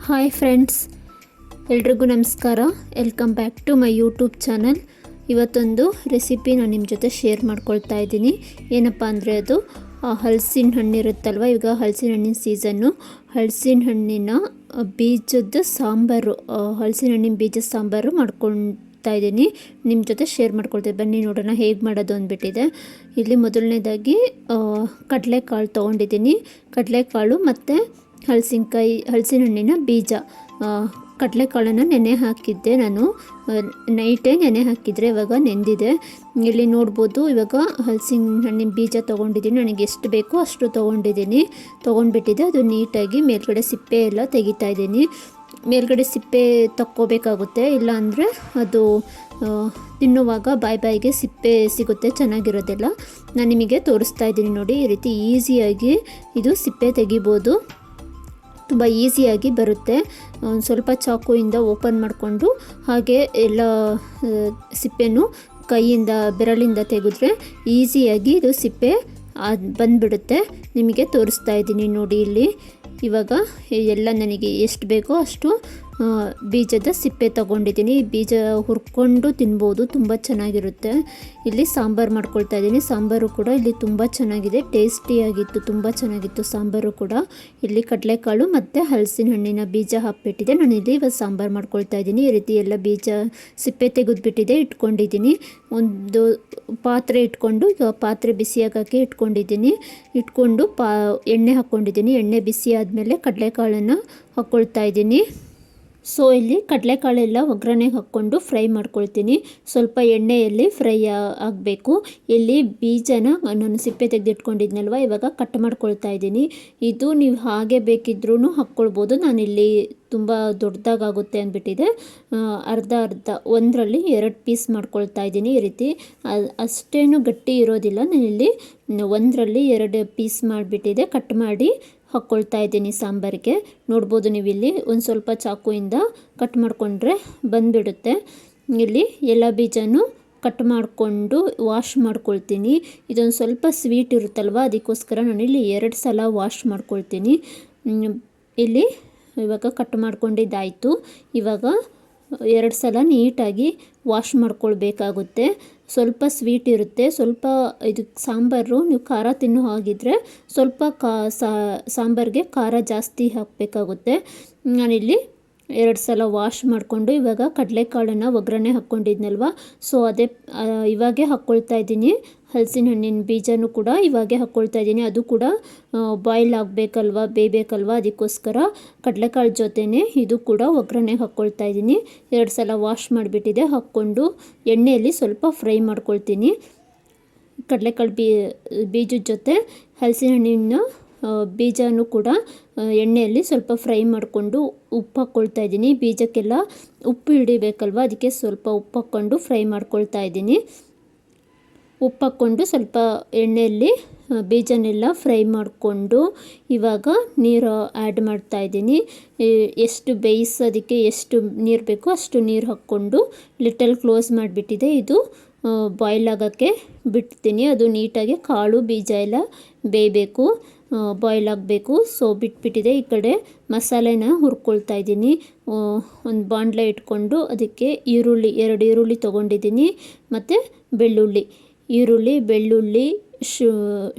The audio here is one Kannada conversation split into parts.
ಹಾಯ್ ಫ್ರೆಂಡ್ಸ್, ಎಲ್ರಿಗೂ ನಮಸ್ಕಾರ. Welcome back to my YouTube channel. ಇವತ್ತೊಂದು ರೆಸಿಪಿ ನಾನು ನಿಮ್ಮ ಜೊತೆ ಶೇರ್ ಮಾಡ್ಕೊಳ್ತಾ ಇದ್ದೀನಿ. ಏನಪ್ಪ ಅಂದರೆ ಅದು ಹಲಸಿನ ಹಣ್ಣು ಇರುತ್ತಲ್ವ. ಈಗ ಹಲಸಿನ ಹಣ್ಣಿನ ಸೀಸನ್ನು. ಹಲಸಿನ ಹಣ್ಣಿನ ಬೀಜದ ಸಾಂಬಾರು, ಹಲಸಿನ ಹಣ್ಣಿನ ಬೀಜದ ಸಾಂಬಾರು ಮಾಡ್ಕೊಳ್ತಾ ಇದ್ದೀನಿ. ನಿಮ್ಮ ಜೊತೆ ಶೇರ್ ಮಾಡ್ಕೊಳ್ತೀನಿ. ಬನ್ನಿ ನೋಡೋಣ ಹೇಗೆ ಮಾಡೋದು ಅಂದ್ಬಿಟ್ಟಿದೆ. ಇಲ್ಲಿ ಮೊದಲನೇದಾಗಿ ಕಡಲೆಕಾಳು ತೊಗೊಂಡಿದ್ದೀನಿ. ಕಡಲೆಕಾಳು ಮತ್ತು ಹಲಸಿನ ಹಣ್ಣಿನ ಬೀಜ. ಕಡಲೆಕಾಳನ್ನು ನೆನೆ ಹಾಕಿದ್ದೆ ನಾನು. ನೈಟೇ ನೆನೆ ಹಾಕಿದರೆ ಇವಾಗ ನೆಂದಿದೆ. ಇಲ್ಲಿ ನೋಡ್ಬೋದು, ಇವಾಗ ಹಲಸಿನ ಹಣ್ಣಿನ ಬೀಜ ತೊಗೊಂಡಿದ್ದೀನಿ. ನನಗೆ ಎಷ್ಟು ಬೇಕೋ ಅಷ್ಟು ತೊಗೊಂಡ್ಬಿಟ್ಟಿದೆ. ಅದು ನೀಟಾಗಿ ಮೇಲ್ಗಡೆ ಸಿಪ್ಪೆ ಎಲ್ಲ ತೆಗಿತಾ ಇದ್ದೀನಿ. ಮೇಲ್ಗಡೆ ಸಿಪ್ಪೆ ತಕ್ಕೋಬೇಕಾಗುತ್ತೆ, ಇಲ್ಲ ಅಂದರೆ ಅದು ತಿನ್ನುವಾಗ ಬಾಯಿಗೆ ಸಿಪ್ಪೆ ಸಿಗುತ್ತೆ, ಚೆನ್ನಾಗಿರೋದಿಲ್ಲ. ನಾನು ನಿಮಗೆ ತೋರಿಸ್ತಾ ಇದ್ದೀನಿ ನೋಡಿ. ಈ ರೀತಿ ಈಸಿಯಾಗಿ ಇದು ಸಿಪ್ಪೆ ತೆಗಿಬೋದು, ತುಂಬ ಈಸಿಯಾಗಿ ಬರುತ್ತೆ. ಒಂದು ಸ್ವಲ್ಪ ಚಾಕುವಿಂದ ಓಪನ್ ಮಾಡಿಕೊಂಡು ಹಾಗೆ ಎಲ್ಲ ಸಿಪ್ಪೆನೂ ಕೈಯಿಂದ ಬೆರಳಿಂದ ತೆಗೆದ್ರೆ ಈಸಿಯಾಗಿ ಇದು ಸಿಪ್ಪೆ ಬಂದುಬಿಡುತ್ತೆ. ನಿಮಗೆ ತೋರಿಸ್ತಾ ಇದ್ದೀನಿ ನೋಡಿ. ಇಲ್ಲಿ ಇವಾಗ ಎಲ್ಲ ನನಗೆ ಎಷ್ಟು ಬೇಕೋ ಅಷ್ಟು ಬೀಜದ ಸಿಪ್ಪೆ ತೊಗೊಂಡಿದ್ದೀನಿ. ಬೀಜ ಹುರ್ಕೊಂಡು ತಿನ್ಬೋದು, ತುಂಬ ಚೆನ್ನಾಗಿರುತ್ತೆ. ಇಲ್ಲಿ ಸಾಂಬಾರು ಮಾಡ್ಕೊಳ್ತಾ ಇದ್ದೀನಿ. ಸಾಂಬಾರು ಕೂಡ ಇಲ್ಲಿ ತುಂಬ ಚೆನ್ನಾಗಿದೆ, ಟೇಸ್ಟಿಯಾಗಿತ್ತು, ತುಂಬ ಚೆನ್ನಾಗಿತ್ತು ಸಾಂಬಾರು ಕೂಡ. ಇಲ್ಲಿ ಕಡಲೆಕಾಳು ಮತ್ತು ಹಲಸಿನ ಹಣ್ಣಿನ ಬೀಜ ಹಾಕ್ಬಿಟ್ಟಿದೆ. ನಾನು ಇಲ್ಲಿ ಇವಾಗ ಸಾಂಬಾರು ಮಾಡ್ಕೊಳ್ತಾ ಇದ್ದೀನಿ. ಈ ರೀತಿ ಎಲ್ಲ ಬೀಜ ಸಿಪ್ಪೆ ತೆಗೆದುಬಿಟ್ಟಿದೆ, ಇಟ್ಕೊಂಡಿದ್ದೀನಿ. ಒಂದು ಪಾತ್ರೆ ಇಟ್ಕೊಂಡು, ಈಗ ಪಾತ್ರೆ ಬಿಸಿಯಾಗಕ್ಕೆ ಇಟ್ಕೊಂಡು ಎಣ್ಣೆ ಹಾಕ್ಕೊಂಡಿದ್ದೀನಿ. ಎಣ್ಣೆ ಬಿಸಿ ಆದಮೇಲೆ ಕಡಲೆಕಾಳನ್ನು ಹಾಕ್ಕೊಳ್ತಾ ಇದ್ದೀನಿ. ಸೊ ಇಲ್ಲಿ ಕಡಲೆಕಾಳೆಲ್ಲ ಒಗ್ಗರಣೆಗೆ ಹಾಕ್ಕೊಂಡು ಫ್ರೈ ಮಾಡ್ಕೊಳ್ತೀನಿ. ಸ್ವಲ್ಪ ಎಣ್ಣೆಯಲ್ಲಿ ಫ್ರೈ ಆಗಬೇಕು. ಇಲ್ಲಿ ಬೀಜನ ನಾನು ಸಿಪ್ಪೆ ತೆಗೆದಿಟ್ಕೊಂಡಿದ್ನಲ್ವ, ಇವಾಗ ಕಟ್ ಮಾಡ್ಕೊಳ್ತಾ ಇದ್ದೀನಿ. ಇದು ನೀವು ಹಾಗೆ ಬೇಕಿದ್ರೂ ಹಾಕ್ಕೊಳ್ಬೋದು. ನಾನಿಲ್ಲಿ ತುಂಬ ದೊಡ್ಡದಾಗುತ್ತೆ ಅಂದ್ಬಿಟ್ಟಿದೆ, ಅರ್ಧ ಒಂದರಲ್ಲಿ 2 ಪೀಸ್ ಮಾಡ್ಕೊಳ್ತಾ ಇದ್ದೀನಿ. ಈ ರೀತಿ ಅಷ್ಟೇನು ಗಟ್ಟಿ ಇರೋದಿಲ್ಲ. ನಾನಿಲ್ಲಿ ಒಂದರಲ್ಲಿ 2 ಪೀಸ್ ಮಾಡಿಬಿಟ್ಟಿದೆ, ಕಟ್ ಮಾಡಿ ಹಾಕ್ಕೊಳ್ತಾ ಇದ್ದೀನಿ ಸಾಂಬಾರಿಗೆ. ನೋಡ್ಬೋದು ನೀವಿಲ್ಲಿ ಒಂದು ಸ್ವಲ್ಪ ಚಾಕುವಿಂದ ಕಟ್ ಮಾಡಿಕೊಂಡ್ರೆ ಬಂದುಬಿಡುತ್ತೆ. ಇಲ್ಲಿ ಎಲ್ಲ ಬೀಜನೂ ಕಟ್ ಮಾಡಿಕೊಂಡು ವಾಶ್ ಮಾಡ್ಕೊಳ್ತೀನಿ. ಇದೊಂದು ಸ್ವಲ್ಪ ಸ್ವೀಟ್ ಇರುತ್ತಲ್ವ, ಅದಕ್ಕೋಸ್ಕರ ನಾನಿಲ್ಲಿ 2 ಸಲ ವಾಶ್ ಮಾಡ್ಕೊಳ್ತೀನಿ. ಇಲ್ಲಿ ಇವಾಗ ಕಟ್ ಮಾಡ್ಕೊಂಡಿದ್ದಾಯಿತು. ಇವಾಗ 2 ಸಲ ನೀಟಾಗಿ ವಾಶ್ ಮಾಡ್ಕೊಳ್ಬೇಕಾಗುತ್ತೆ. ಸ್ವಲ್ಪ ಸ್ವೀಟ್ ಇರುತ್ತೆ, ಸ್ವಲ್ಪ ಇದಕ್ಕೆ ಸಾಂಬಾರು ನೀವು ಖಾರ ತಿನ್ನೋ ಹಾಗಿದ್ರೆ ಸ್ವಲ್ಪ ಸಾಂಬಾರಿಗೆ ಖಾರ ಜಾಸ್ತಿ ಹಾಕಬೇಕಾಗುತ್ತೆ. ನಾನಿಲ್ಲಿ 2 ಸಲ ವಾಶ್ ಮಾಡಿಕೊಂಡು ಇವಾಗ ಕಡಲೆಕಾಳನ್ನು ಒಗ್ಗರಣೆ ಹಾಕ್ಕೊಂಡಿದ್ನಲ್ವ, ಸೊ ಇವಾಗೇ ಹಾಕ್ಕೊಳ್ತಾ ಇದ್ದೀನಿ. ಹಲಸಿನ ಹಣ್ಣಿನ ಬೀಜನೂ ಕೂಡ ಇವಾಗೇ ಹಾಕ್ಕೊಳ್ತಾ ಇದ್ದೀನಿ. ಅದು ಕೂಡ ಬಾಯ್ಲ್ ಆಗಬೇಕಲ್ವ, ಬೇಯಬೇಕಲ್ವ, ಅದಕ್ಕೋಸ್ಕರ ಕಡಲೆಕಾಳು ಜೊತೆನೇ ಇದು ಕೂಡ ಒಗ್ಗರಣೆಗೆ ಹಾಕ್ಕೊಳ್ತಾ ಇದ್ದೀನಿ. 2 ಸಲ ವಾಶ್ ಮಾಡಿಬಿಟ್ಟಿದೆ. ಹಾಕ್ಕೊಂಡು ಎಣ್ಣೆಯಲ್ಲಿ ಸ್ವಲ್ಪ ಫ್ರೈ ಮಾಡ್ಕೊಳ್ತೀನಿ. ಕಡಲೆಕಾಳು ಬೀಜದ ಜೊತೆ ಹಲಸಿನ ಹಣ್ಣಿನ ಬೀಜನೂ ಕೂಡ ಎಣ್ಣೆಯಲ್ಲಿ ಸ್ವಲ್ಪ ಫ್ರೈ ಮಾಡಿಕೊಂಡು ಉಪ್ಪು ಹಾಕ್ಕೊಳ್ತಾ ಇದ್ದೀನಿ. ಬೀಜಕ್ಕೆಲ್ಲ ಉಪ್ಪು ಹಿಡಿಬೇಕಲ್ವ, ಅದಕ್ಕೆ ಸ್ವಲ್ಪ ಉಪ್ಪು ಹಾಕ್ಕೊಂಡು ಫ್ರೈ ಮಾಡ್ಕೊಳ್ತಾ ಇದ್ದೀನಿ. ಉಪ್ಪು ಹಾಕ್ಕೊಂಡು ಸ್ವಲ್ಪ ಎಣ್ಣೆಯಲ್ಲಿ ಬೀಜನೆಲ್ಲ ಫ್ರೈ ಮಾಡಿಕೊಂಡು ಇವಾಗ ನೀರು ಆ್ಯಡ್ ಮಾಡ್ತಾ ಇದ್ದೀನಿ. ಎಷ್ಟು ಬೇಯಿಸೋದಕ್ಕೆ ಎಷ್ಟು ನೀರು ಬೇಕೋ ಅಷ್ಟು ನೀರು ಹಾಕ್ಕೊಂಡು ಲಿಟಲ್ ಕ್ಲೋಸ್ ಮಾಡಿಬಿಟ್ಟಿದೆ. ಇದು ಬಾಯ್ಲ್ ಆಗೋಕ್ಕೆ ಬಿಡ್ತೀನಿ. ಅದು ನೀಟಾಗಿ ಕಾಳು ಬೀಜ ಎಲ್ಲ ಬೇಯಬೇಕು, ಬಾಯ್ಲ್ ಆಗಬೇಕು. ಸೊ ಬಿಟ್ಬಿಟ್ಟಿದೆ. ಈ ಕಡೆ ಮಸಾಲೆನ ಹುರ್ಕೊಳ್ತಾ ಇದ್ದೀನಿ. ಒಂದು ಬಾಣಲೆ ಇಟ್ಕೊಂಡು ಅದಕ್ಕೆ 2 ಈರುಳ್ಳಿ ತೊಗೊಂಡಿದ್ದೀನಿ, ಮತ್ತು ಬೆಳ್ಳುಳ್ಳಿ,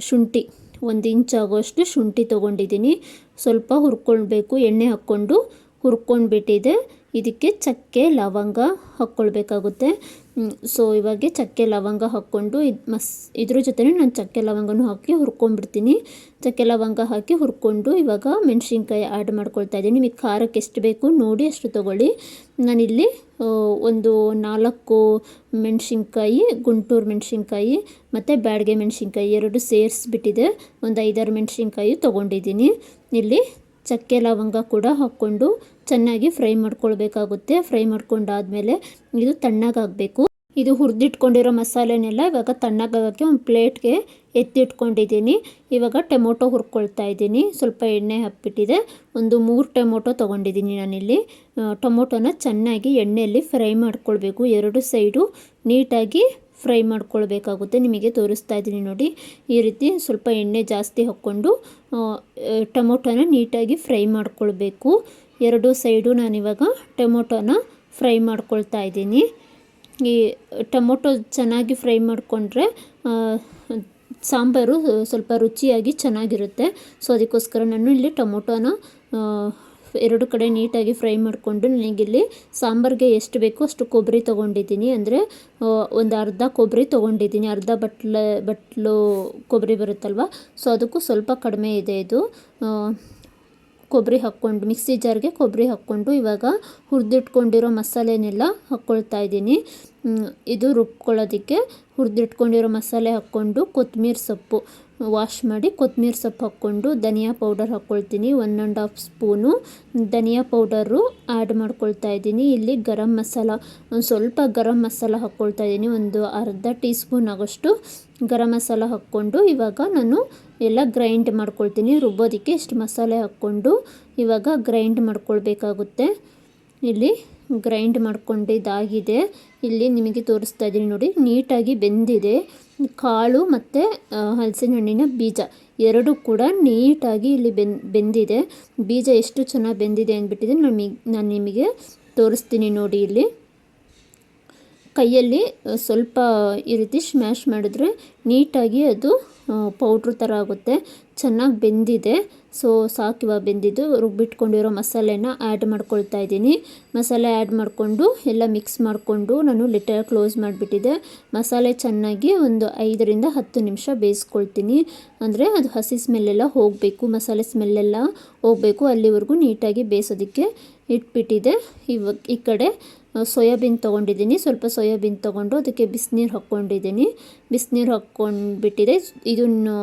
ಶುಂಠಿ 1 ಇಂಚ್ ಆಗೋಷ್ಟು ಶುಂಠಿ ತೊಗೊಂಡಿದ್ದೀನಿ. ಸ್ವಲ್ಪ ಹುರ್ಕೊಳ್ಬೇಕು, ಎಣ್ಣೆ ಹಾಕ್ಕೊಂಡು ಹುರ್ಕೊಂಡ್ಬಿಟ್ಟಿದೆ. ಇದಕ್ಕೆ ಚಕ್ಕೆ ಲವಂಗ ಹಾಕ್ಕೊಳ್ಬೇಕಾಗುತ್ತೆ. ಸೊ ಇವಾಗ ಚಕ್ಕೆ ಲವಂಗ ಹಾಕ್ಕೊಂಡು ಇದ್ರ ಜೊತೆ ನಾನು ಚಕ್ಕೆ ಲವಂಗನೂ ಹಾಕಿ ಹುರ್ಕೊಂಡ್ಬಿಡ್ತೀನಿ. ಚಕ್ಕೆ ಲವಂಗ ಹಾಕಿ ಹುರ್ಕೊಂಡು ಇವಾಗ ಮೆಣಸಿನ್ಕಾಯಿ ಆ್ಯಡ್ ಮಾಡ್ಕೊಳ್ತಾ ಇದ್ದೀನಿ. ನಿಮಗೆ ಖಾರಕ್ಕೆ ಎಷ್ಟು ಬೇಕು ನೋಡಿ ಅಷ್ಟು ತೊಗೊಳ್ಳಿ. ನಾನಿಲ್ಲಿ ಒಂದು 4 ಮೆಣಸಿನ್ಕಾಯಿ, ಗುಂಟೂರು ಮೆಣಸಿನ್ಕಾಯಿ ಮತ್ತು ಬ್ಯಾಡಗೆ ಮೆಣಸಿನ್ಕಾಯಿ 2 ಸೇರಿಸ್ಬಿಟ್ಟಿದೆ. ಒಂದು 5-6 ಮೆಣಸಿನ್ಕಾಯಿ ತೊಗೊಂಡಿದ್ದೀನಿ. ಇಲ್ಲಿ ಚಕ್ಕೆ ಲವಂಗ ಕೂಡ ಹಾಕ್ಕೊಂಡು ಚೆನ್ನಾಗಿ ಫ್ರೈ ಮಾಡ್ಕೊಳ್ಬೇಕಾಗುತ್ತೆ. ಫ್ರೈ ಮಾಡ್ಕೊಂಡಾದಮೇಲೆ ಇದು ತಣ್ಣಗಾಗಬೇಕು. ಇದು ಹುರಿದಿಟ್ಕೊಂಡಿರೋ ಮಸಾಲೆನೆಲ್ಲ ಇವಾಗ ತಣ್ಣಗಾಗೋಕ್ಕೆ ಒಂದು ಪ್ಲೇಟ್ಗೆ ಎತ್ತಿಟ್ಕೊಂಡಿದ್ದೀನಿ. ಇವಾಗ ಟೊಮೊಟೊ ಹುರ್ಕೊಳ್ತಾ ಇದ್ದೀನಿ. ಸ್ವಲ್ಪ ಎಣ್ಣೆ ಹಾಕ್ಬಿಟ್ಟಿದೆ. ಒಂದು 3 ಟೊಮೊಟೊ ತೊಗೊಂಡಿದ್ದೀನಿ ನಾನಿಲ್ಲಿ. ಟೊಮೊಟೊನ ಚೆನ್ನಾಗಿ ಎಣ್ಣೆಯಲ್ಲಿ ಫ್ರೈ ಮಾಡ್ಕೊಳ್ಬೇಕು. 2 ಸೈಡು ನೀಟಾಗಿ ಫ್ರೈ ಮಾಡ್ಕೊಳ್ಬೇಕಾಗುತ್ತೆ. ನಿಮಗೆ ತೋರಿಸ್ತಾ ಇದ್ದೀನಿ ನೋಡಿ. ಈ ರೀತಿ ಸ್ವಲ್ಪ ಎಣ್ಣೆ ಜಾಸ್ತಿ ಹಾಕ್ಕೊಂಡು ಟೊಮೊಟೊನ ನೀಟಾಗಿ ಫ್ರೈ ಮಾಡ್ಕೊಳ್ಬೇಕು. ಎರಡು ಸೈಡು ನಾನಿವಾಗ ಟೊಮೊಟೊನ ಫ್ರೈ ಮಾಡ್ಕೊಳ್ತಾ ಇದ್ದೀನಿ. ಈ ಟೊಮೊಟೊ ಚೆನ್ನಾಗಿ ಫ್ರೈ ಮಾಡಿಕೊಂಡ್ರೆ ಸಾಂಬಾರು ಸ್ವಲ್ಪ ರುಚಿಯಾಗಿ ಚೆನ್ನಾಗಿರುತ್ತೆ. ಸೊ ಅದಕ್ಕೋಸ್ಕರ ನಾನು ಇಲ್ಲಿ ಟೊಮೊಟೊನ ಎರಡು ಕಡೆ ನೀಟಾಗಿ ಫ್ರೈ ಮಾಡಿಕೊಂಡು ನನಗಿಲ್ಲಿ ಸಾಂಬಾರಿಗೆ ಎಷ್ಟು ಬೇಕೋ ಅಷ್ಟು ಕೊಬ್ಬರಿ ತೊಗೊಂಡಿದ್ದೀನಿ. ಅಂದರೆ ಒಂದು ಅರ್ಧ ಕೊಬ್ಬರಿ ತೊಗೊಂಡಿದ್ದೀನಿ, ಅರ್ಧ ಬಟ್ಲು ಕೊಬ್ಬರಿ ಬರುತ್ತಲ್ವ, ಸೊ ಅದಕ್ಕೂ ಸ್ವಲ್ಪ ಕಡಿಮೆ ಇದೆ ಇದು. ಕೊಬ್ಬರಿ ಹಾಕ್ಕೊಂಡು ಮಿಕ್ಸಿ ಜಾರ್ಗೆ ಕೊಬ್ಬರಿ ಹಾಕ್ಕೊಂಡು ಇವಾಗ ಹುರಿದಿಟ್ಕೊಂಡಿರೋ ಮಸಾಲೆನೆಲ್ಲ ಹಾಕ್ಕೊಳ್ತಾ ಇದ್ದೀನಿ. ಇದು ರುಬ್ಕೊಳ್ಳೋದಕ್ಕೆ ಹುರಿದಿಟ್ಕೊಂಡಿರೋ ಮಸಾಲೆ ಹಾಕ್ಕೊಂಡು ಕೊತ್ತಂಬರಿ ಸೊಪ್ಪು ವಾಶ್ ಮಾಡಿ ಕೊತ್ತಂಬರಿ ಸೊಪ್ಪು ಹಾಕ್ಕೊಂಡು ಧನಿಯಾ ಪೌಡರ್ ಹಾಕ್ಕೊಳ್ತೀನಿ. 1.5 ಸ್ಪೂನು ಧನಿಯಾ ಪೌಡರು ಆ್ಯಡ್ ಮಾಡ್ಕೊಳ್ತಾ ಇದ್ದೀನಿ. ಇಲ್ಲಿ ಗರಂ ಮಸಾಲ ಒಂದು ಸ್ವಲ್ಪ ಗರಂ ಮಸಾಲ ಹಾಕ್ಕೊಳ್ತಾ ಇದ್ದೀನಿ, ಒಂದು ಅರ್ಧ ಟೀ ಸ್ಪೂನ್ ಆಗೋಷ್ಟು ಗರಂ ಮಸಾಲ ಹಾಕ್ಕೊಂಡು ಇವಾಗ ನಾನು ಎಲ್ಲ ಗ್ರೈಂಡ್ ಮಾಡ್ಕೊಳ್ತೀನಿ. ರುಬ್ಬೋದಕ್ಕೆ ಇಷ್ಟು ಮಸಾಲೆ ಹಾಕ್ಕೊಂಡು ಇವಾಗ ಗ್ರೈಂಡ್ ಮಾಡ್ಕೊಳ್ಬೇಕಾಗುತ್ತೆ. ಇಲ್ಲಿ ಗ್ರೈಂಡ್ ಮಾಡ್ಕೊಂಡಿದ್ದಾಗಿದೆ. ಇಲ್ಲಿ ನಿಮಗೆ ತೋರಿಸ್ತಾ ಇದ್ದೀನಿ ನೋಡಿ, ನೀಟಾಗಿ ಬೆಂದಿದೆ. ಕಾಳು ಮತ್ತು ಹಲಸಿನ ಹಣ್ಣಿನ ಬೀಜ ಎರಡೂ ಕೂಡ ನೀಟಾಗಿ ಇಲ್ಲಿ ಬೆಂದಿದೆ. ಬೀಜ ಎಷ್ಟು ಚೆನ್ನಾಗಿ ಬೆಂದಿದೆ ಅಂದ್ಬಿಟ್ಟಿದೆ ನಾನು ನಿಮಗೆ ತೋರಿಸ್ತೀನಿ ನೋಡಿ. ಇಲ್ಲಿ ಕೈಯಲ್ಲಿ ಸ್ವಲ್ಪ ಈ ರೀತಿ ಸ್ಮ್ಯಾಶ್ ಮಾಡಿದ್ರೆ ನೀಟಾಗಿ ಅದು ಪೌಡ್ರ್ ಥರ ಆಗುತ್ತೆ. ಚೆನ್ನಾಗಿ ಬೆಂದಿದೆ. ಸೊ ಸಾಕಿವಾಗ ಬೆಂದಿದ್ದು. ರುಬ್ಬಿಟ್ಕೊಂಡಿರೋ ಮಸಾಲೆನ ಆ್ಯಡ್ ಮಾಡ್ಕೊಳ್ತಾ ಇದ್ದೀನಿ. ಮಸಾಲೆ ಆ್ಯಡ್ ಮಾಡಿಕೊಂಡು ಎಲ್ಲ ಮಿಕ್ಸ್ ಮಾಡಿಕೊಂಡು ನಾನು ಲಿಟರ್ ಕ್ಲೋಸ್ ಮಾಡಿಬಿಟ್ಟಿದ್ದೆ. ಮಸಾಲೆ ಚೆನ್ನಾಗಿ ಒಂದು 5ರಿಂದ 10 ನಿಮಿಷ ಬೇಯಿಸ್ಕೊಳ್ತೀನಿ. ಅಂದರೆ ಅದು ಹಸಿ ಸ್ಮೆಲ್ಲೆಲ್ಲ ಹೋಗಬೇಕು, ಮಸಾಲೆ ಸ್ಮೆಲ್ಲೆಲ್ಲ ಹೋಗಬೇಕು, ಅಲ್ಲಿವರೆಗೂ ನೀಟಾಗಿ ಬೇಯಿಸೋದಕ್ಕೆ ಇಟ್ಬಿಟ್ಟಿದೆ. ಈ ಕಡೆ ಸೋಯಾಬೀನ್ ತೊಗೊಂಡಿದ್ದೀನಿ. ಸ್ವಲ್ಪ ಸೋಯಾಬೀನ್ ತೊಗೊಂಡು ಅದಕ್ಕೆ ಬಿಸಿನೀರು ಹಾಕ್ಕೊಂಡಿದ್ದೀನಿ. ಬಿಸಿನೀರು ಹಾಕ್ಕೊಂಡ್ಬಿಟ್ಟಿದೆ. ಇದನ್ನು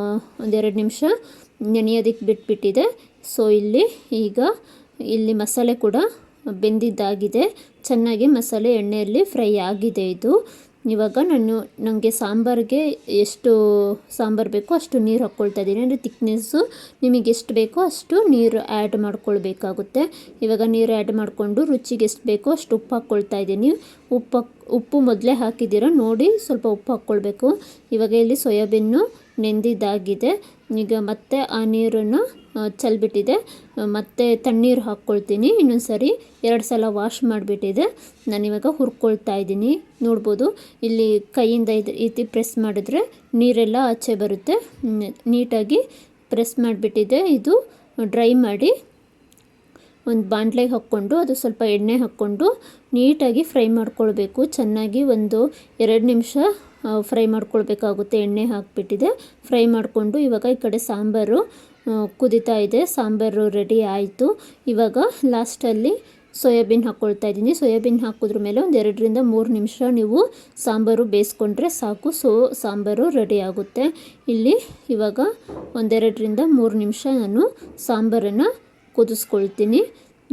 1-2 ನಿಮಿಷ ನೆನೆಯೋದಕ್ಕೆ ಬಿಟ್ಬಿಟ್ಟಿದೆ. ಸೊ ಇಲ್ಲಿ ಮಸಾಲೆ ಕೂಡ ಬೆಂದಿದ್ದಾಗಿದೆ. ಚೆನ್ನಾಗಿ ಮಸಾಲೆ ಎಣ್ಣೆಯಲ್ಲಿ ಫ್ರೈ ಆಗಿದೆ ಇದು. ಇವಾಗ ನನಗೆ ಸಾಂಬಾರಿಗೆ ಎಷ್ಟು ಸಾಂಬಾರು ಬೇಕೋ ಅಷ್ಟು ನೀರು ಹಾಕ್ಕೊಳ್ತಾ ಇದ್ದೀನಿ. ಅಂದರೆ ತಿಕ್ನೆಸ್ಸು ನಿಮಗೆ ಎಷ್ಟು ಬೇಕೋ ಅಷ್ಟು ನೀರು ಆ್ಯಡ್ ಮಾಡ್ಕೊಳ್ಬೇಕಾಗುತ್ತೆ. ಇವಾಗ ನೀರು ಆ್ಯಡ್ ಮಾಡಿಕೊಂಡು ರುಚಿಗೆ ಎಷ್ಟು ಬೇಕೋ ಅಷ್ಟು ಉಪ್ಪು ಹಾಕ್ಕೊಳ್ತಾ ಇದ್ದೀನಿ. ಉಪ್ಪು ಮೊದಲೇ ಹಾಕಿದ್ದೀರ ನೋಡಿ, ಸ್ವಲ್ಪ ಉಪ್ಪು ಹಾಕ್ಕೊಳ್ಬೇಕು. ಇವಾಗ ಇಲ್ಲಿ ಸೋಯಾಬೀನು ನೆಂದಿದ್ದಾಗಿದೆ. ಈಗ ಮತ್ತೆ ಆ ನೀರನ್ನು ಚೆಲ್ಬಿಟ್ಟಿದೆ. ಮತ್ತು ತಣ್ಣೀರು ಹಾಕ್ಕೊಳ್ತೀನಿ. ಇನ್ನೊಂದು ಸರಿ 2 ಸಲ ವಾಶ್ ಮಾಡಿಬಿಟ್ಟಿದೆ. ನಾನಿವಾಗ ಹುರ್ಕೊಳ್ತಾ ಇದ್ದೀನಿ. ನೋಡ್ಬೋದು ಇಲ್ಲಿ ಕೈಯಿಂದ ಈ ರೀತಿ ಪ್ರೆಸ್ ಮಾಡಿದ್ರೆ ನೀರೆಲ್ಲ ಆಚೆ ಬರುತ್ತೆ. ನೀಟಾಗಿ ಪ್ರೆಸ್ ಮಾಡಿಬಿಟ್ಟಿದೆ. ಇದು ಡ್ರೈ ಮಾಡಿ ಒಂದು ಬಾಣಲೆಗೆ ಹಾಕ್ಕೊಂಡು ಅದು ಸ್ವಲ್ಪ ಎಣ್ಣೆ ಹಾಕ್ಕೊಂಡು ನೀಟಾಗಿ ಫ್ರೈ ಮಾಡ್ಕೊಳ್ಬೇಕು. ಚೆನ್ನಾಗಿ 1-2 ನಿಮಿಷ ಫ್ರೈ ಮಾಡ್ಕೊಳ್ಬೇಕಾಗುತ್ತೆ. ಎಣ್ಣೆ ಹಾಕಿಬಿಟ್ಟಿದೆ. ಫ್ರೈ ಮಾಡಿಕೊಂಡು ಇವಾಗ ಈ ಕಡೆ ಸಾಂಬಾರು ಕುದೀತಾ ಇದೆ. ಸಾಂಬಾರು ರೆಡಿ ಆಯಿತು. ಇವಾಗ ಲಾಸ್ಟಲ್ಲಿ ಸೋಯಾಬೀನ್ ಹಾಕ್ಕೊಳ್ತಾ ಇದ್ದೀನಿ. ಸೋಯಾಬೀನ್ ಹಾಕಿದ್ರ ಮೇಲೆ 1-2ರಿಂದ 3 ನಿಮಿಷ ನೀವು ಸಾಂಬಾರು ಬೇಯಿಸ್ಕೊಂಡ್ರೆ ಸಾಕು. ಸೊ ಸಾಂಬಾರು ರೆಡಿ ಆಗುತ್ತೆ. ಇಲ್ಲಿ ಇವಾಗ 1-2ರಿಂದ 3 ನಿಮಿಷ ನಾನು ಸಾಂಬಾರನ್ನು ಕುದಿಸ್ಕೊಳ್ತೀನಿ.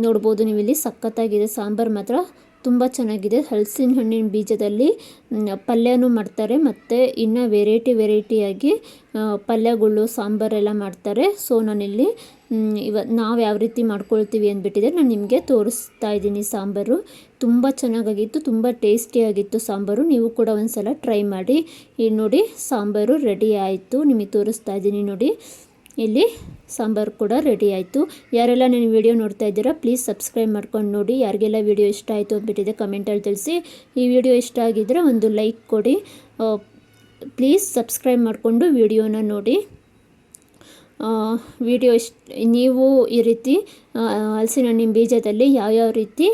ನೋಡ್ಬೋದು ನೀವು ಇಲ್ಲಿ ಸಖತ್ತಾಗಿದೆ. ಸಾಂಬಾರು ಮಾತ್ರ ತುಂಬ ಚೆನ್ನಾಗಿದೆ. ಹಲಸಿನ ಹಣ್ಣಿನ ಬೀಜದಲ್ಲಿ ಪಲ್ಯನೂ ಮಾಡ್ತಾರೆ ಮತ್ತು ಇನ್ನು ವೆರೈಟಿಯಾಗಿ ಪಲ್ಯಗಳು ಸಾಂಬಾರೆಲ್ಲ ಮಾಡ್ತಾರೆ. ಸೊ ನಾನಿಲ್ಲಿ ನಾವು ಯಾವ ರೀತಿ ಮಾಡ್ಕೊಳ್ತೀವಿ ಅಂದ್ಬಿಟ್ಟಿದೆ ನಾನು ನಿಮಗೆ ತೋರಿಸ್ತಾ ಇದ್ದೀನಿ. ಸಾಂಬಾರು ತುಂಬ ಚೆನ್ನಾಗಾಗಿತ್ತು, ತುಂಬ ಟೇಸ್ಟಿಯಾಗಿತ್ತು ಸಾಂಬಾರು. ನೀವು ಕೂಡ ಒಂದು ಸಲ ಟ್ರೈ ಮಾಡಿ. ಇಲ್ಲಿ ನೋಡಿ ಸಾಂಬಾರು ರೆಡಿ ಆಯಿತು. ನಿಮಗೆ ತೋರಿಸ್ತಾ ಇದ್ದೀನಿ ನೋಡಿ. ಇಲ್ಲಿ ಸಾಂಬಾರು ಕೂಡ ರೆಡಿ ಆಯಿತು. ಯಾರೆಲ್ಲ ನನ್ನ ವಿಡಿಯೋ ನೋಡ್ತಾ ಇದ್ದೀರಾ ಪ್ಲೀಸ್ ಸಬ್ಸ್ಕ್ರೈಬ್ ಮಾಡ್ಕೊಂಡು ನೋಡಿ. ಯಾರಿಗೆಲ್ಲ ವಿಡಿಯೋ ಇಷ್ಟ ಆಯಿತು ಅಂದ್ಬಿಟ್ಟಿದೆ ಕಮೆಂಟಲ್ಲಿ ತಿಳಿಸಿ. ಈ ವಿಡಿಯೋ ಇಷ್ಟ ಆಗಿದ್ದರೆ ಒಂದು ಲೈಕ್ ಕೊಡಿ. ಪ್ಲೀಸ್ ಸಬ್ಸ್ಕ್ರೈಬ್ ಮಾಡಿಕೊಂಡು ವಿಡಿಯೋನ ನೋಡಿ. ವಿಡಿಯೋ ನೀವು ಈ ರೀತಿ ಹಲಸಿನ ಹಣ್ಣಿನ ಬೀಜದಲ್ಲಿ ಯಾವ್ಯಾವ ರೀತಿ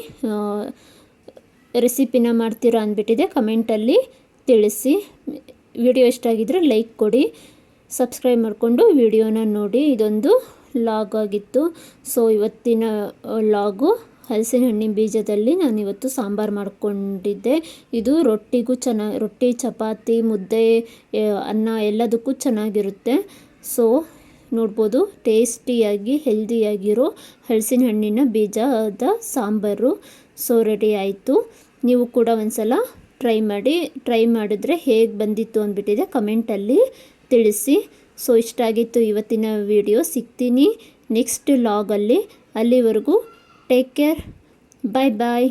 ರೆಸಿಪಿನ ಮಾಡ್ತೀರಾ ಅಂದ್ಬಿಟ್ಟಿದೆ ಕಮೆಂಟಲ್ಲಿ ತಿಳಿಸಿ. ವಿಡಿಯೋ ಇಷ್ಟ ಆಗಿದ್ದರೆ ಲೈಕ್ ಕೊಡಿ, ಸಬ್ಸ್ಕ್ರೈಬ್ ಮಾಡಿಕೊಂಡು ವಿಡಿಯೋನ ನೋಡಿ. ಇದೊಂದು ಲಾಗ್ ಆಗಿತ್ತು. ಸೊ ಇವತ್ತಿನ ಲಾಗು ಹಲಸಿನ ಹಣ್ಣಿನ ಬೀಜದಲ್ಲಿ ನಾನಿವತ್ತು ಸಾಂಬಾರು ಮಾಡ್ಕೊಂಡಿದ್ದೆ. ಇದು ರೊಟ್ಟಿ, ಚಪಾತಿ, ಮುದ್ದೆ, ಅನ್ನ ಎಲ್ಲದಕ್ಕೂ ಚೆನ್ನಾಗಿರುತ್ತೆ. ಸೊ ನೋಡ್ಬೋದು ಟೇಸ್ಟಿಯಾಗಿ ಹೆಲ್ದಿಯಾಗಿರೋ ಹಲಸಿನ ಹಣ್ಣಿನ ಬೀಜದ ಸಾಂಬಾರು ಸೊ ರೆಡಿ ಆಯಿತು. ನೀವು ಕೂಡ ಒಂದ್ಸಲ ಟ್ರೈ ಮಾಡಿದ್ರೆ ಹೇಗೆ ಬಂದಿತ್ತು ಅಂದ್ಬಿಟ್ಟಿದೆ ಕಮೆಂಟಲ್ಲಿ ತಿಳಿಸಿ. ಸೊ ಇಷ್ಟ ಆಗಿತ್ತು ಇವತ್ತಿನ ವಿಡಿಯೋ. ಸಿಗ್ತೀನಿ ನೆಕ್ಸ್ಟ್ ಲಾಗಲ್ಲಿ. ಅಲ್ಲಿವರೆಗೂ ಟೇಕ್ ಕೇರ್. ಬಾಯ್.